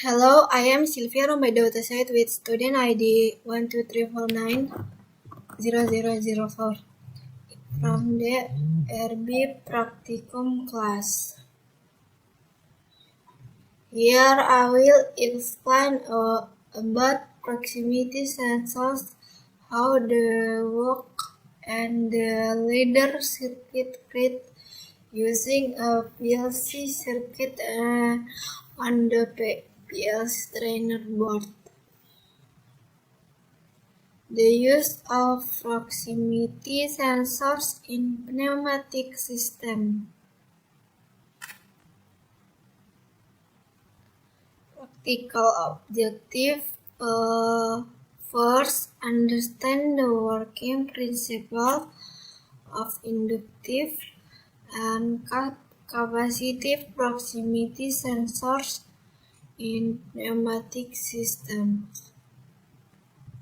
Hello, I am Sylvia on my data set with student ID 123490004 from the RB Practicum class. Here I will explain about proximity sensors, how they work, and the ladder circuit grid using a PLC circuit on the PLC trainer board. The use of proximity sensors in pneumatic system. Practical objective. First, understand the working principle of inductive and capacitive proximity sensors in pneumatic systems.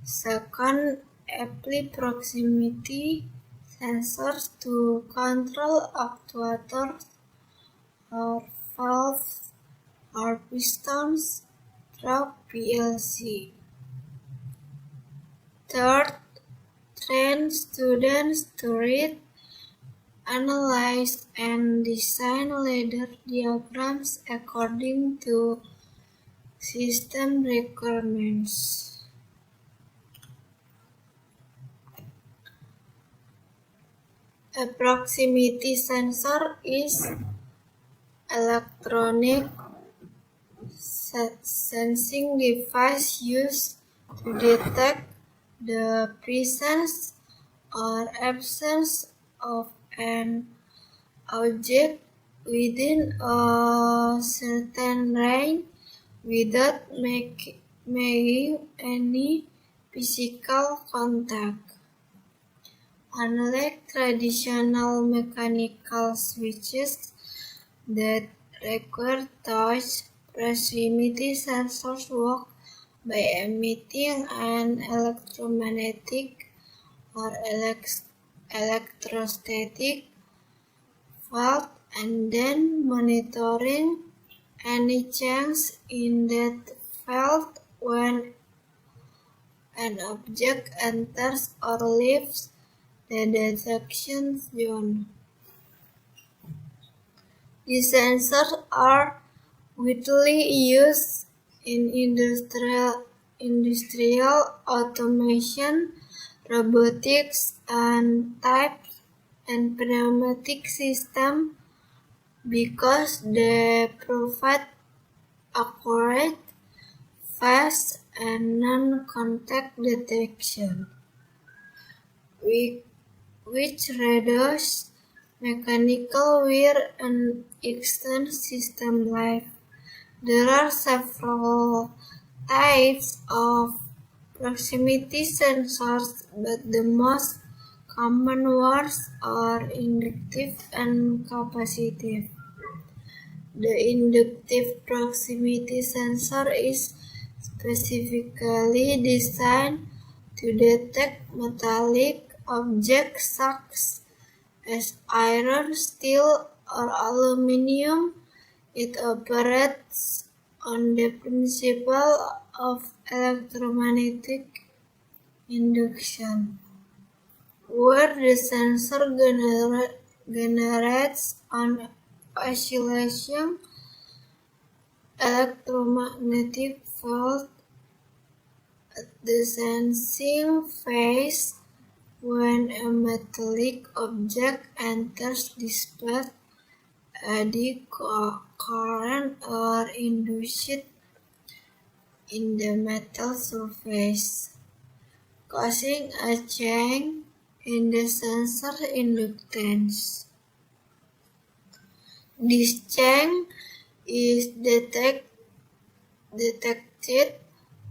Second, apply proximity sensors to control actuators or valves or pistons through PLC. Third, train students to read, analyze, and design ladder diagrams according to system requirements. A proximity sensor is electronic sensing device used to detect the presence or absence of an object within a certain range without making any physical contact. Unlike traditional mechanical switches that require touch, proximity sensors work by emitting an electromagnetic or electrostatic field and then monitoring any change in that field when an object enters or leaves the detection zone. These sensors are widely used in industrial automation, robotics, and types and pneumatic systems because they provide accurate, fast, and non-contact detection, which reduces mechanical wear and extends system life. There are several types of proximity sensors, but the most common ones are inductive and capacitive. The inductive proximity sensor is specifically designed to detect metallic objects such as iron, steel, or aluminum. It operates on the principle of electromagnetic induction, where the sensor generates an oscillation electromagnetic field at the sensing phase when a metallic object enters this path. Eddy current are induced in the metal surface, causing a change in the sensor inductance. This change is detected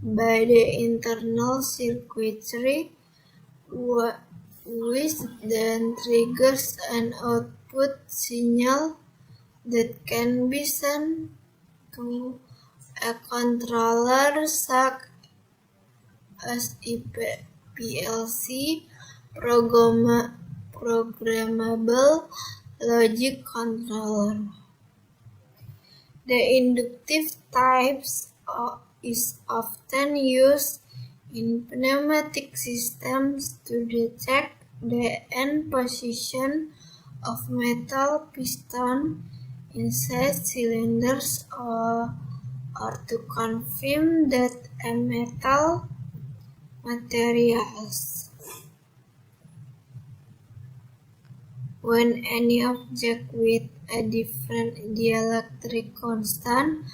by the internal circuitry, which then triggers an output signal that can be sent to a controller such as a PLC, programmable logic controller. The inductive types is often used in pneumatic systems to detect the end position of metal piston inside cylinders or to confirm that a metal materials. When any object with a different dielectric constant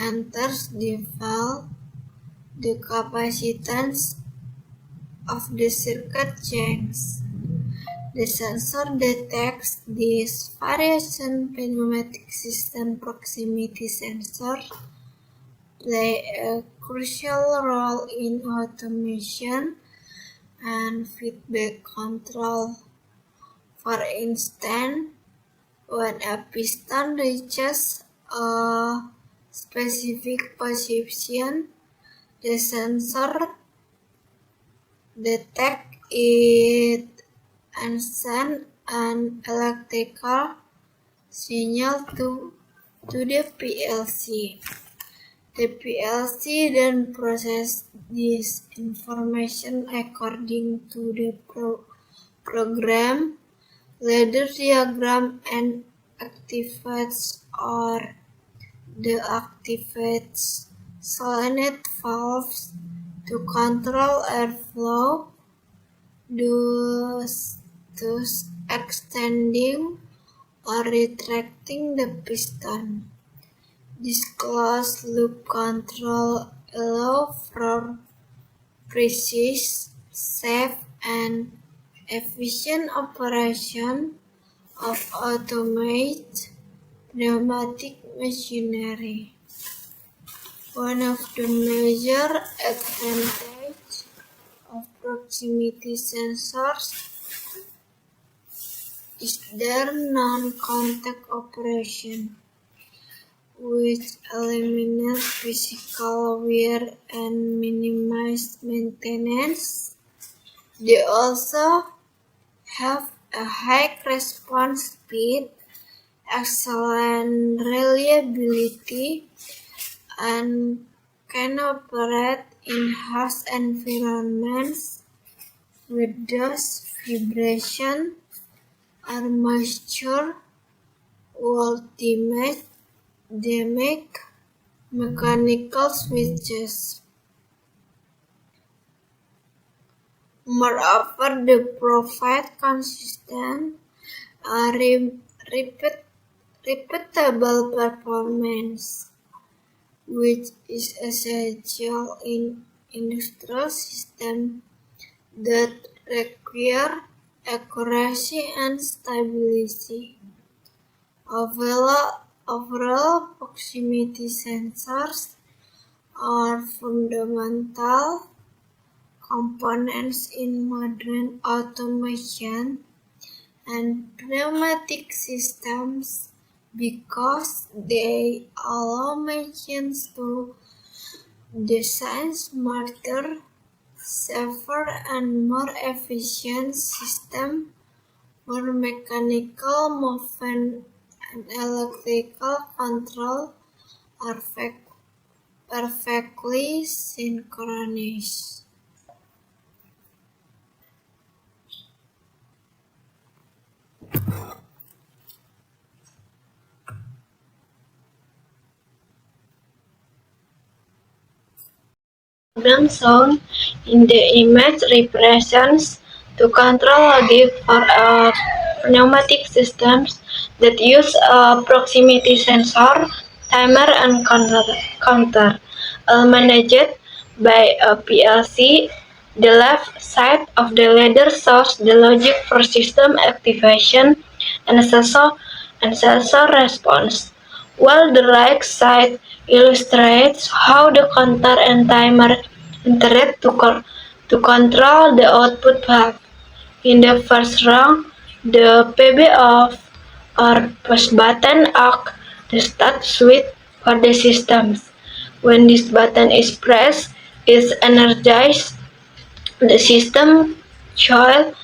enters the valve, the capacitance of the circuit changes. The sensor detects this variation. Pneumatic system proximity sensors play a crucial role in automation and feedback control. For instance, when a piston reaches a specific position, the sensor detects it and sends an electrical signal to the PLC. The PLC then processes this information according to the program ladder diagram and activates the activates solenoid valves to control airflow, thus extending or retracting the piston. This closed-loop control allows for precise, safe, and efficient operation of automated pneumatic machinery. One of the major advantages of proximity sensors is their non-contact operation, which eliminates physical wear and minimizes maintenance. They also have a high response speed, excellent reliability, and can operate in harsh environments with dust, vibration, or moisture, while they make mechanical switches. Moreover, they provide consistent, repeatable performance, which is essential in industrial systems that require accuracy and stability. Overall, proximity sensors are fundamental components in modern automation and pneumatic systems because they allow machines to design smarter, safer, and more efficient systems where mechanical movement and electrical control are perfectly synchronized. Program shown in the image represents the control logic for pneumatic systems that use a proximity sensor, timer, and counter, all managed by a PLC. The left side of the ladder shows the logic for system activation and sensor response, while the right side illustrates how the counter and timer interact to control the output valve. In the first round, the PB off or push button acts the start switch for the systems. When this button is pressed, it energizes the system coil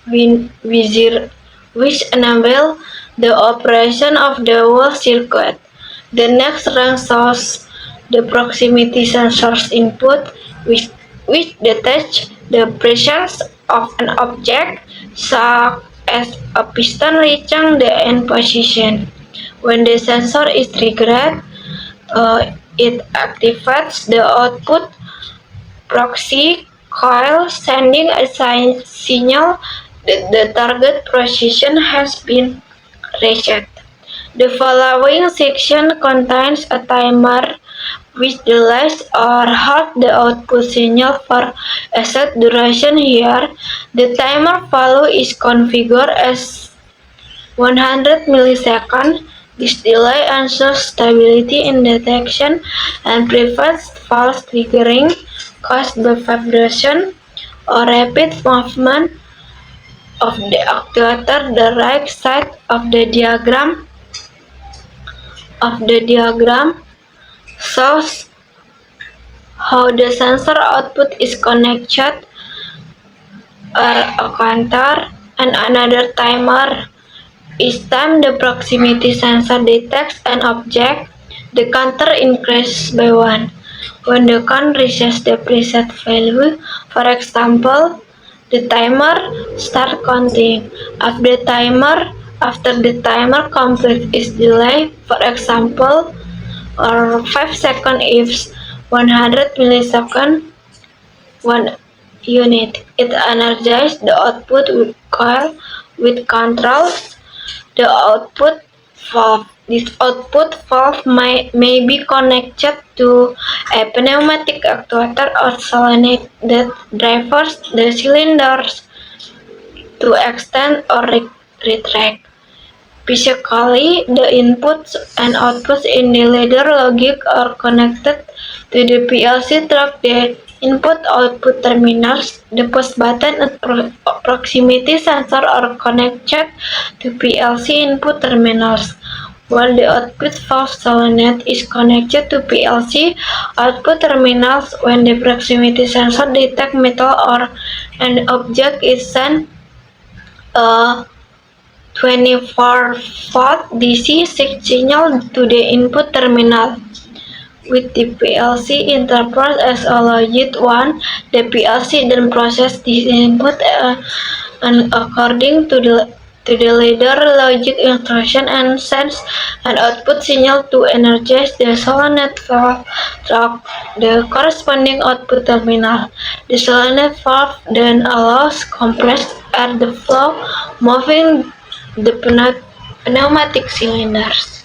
which enables the operation of the whole circuit. The next round shows the proximity sensor's input, which detects the presence of an object, such as a piston reaching the end position. When the sensor is triggered, it activates the output proxy coil, sending a signal that the target position has been reset. The following section contains a timer which delays or halts the output signal for a set duration. Here, the timer value is configured as 100 milliseconds. This delay ensures stability in detection and prevents false triggering caused by vibration or rapid movement of the actuator. The right side of the diagram shows how the sensor output is connected a counter and another timer. Each time the proximity sensor detects an object, the counter increases by 1. When the count reaches the preset value, for example, the timer starts counting. After the timer completes its delay, for example, or 5 seconds if 100 milliseconds, 1 unit. It energizes the output coil with controls the output valve. This output valve may be connected to a pneumatic actuator or solenoid that drives the cylinders to extend or retract. Physically, the inputs and outputs in the ladder logic are connected to the PLC through the input-output terminals. The push button and proximity sensor are connected to PLC input terminals, while the output valve solenoid is connected to PLC output terminals. When the proximity sensor detects metal or an object, it sends a 24-volt DC signal to the input terminal. With the PLC interpreted as a logic 1, the PLC then processes this input and according to the ladder logic instruction and sends an output signal to energize the solenoid valve through the corresponding output terminal. The solenoid valve then allows compressed air flow, moving the pneumatic cylinders.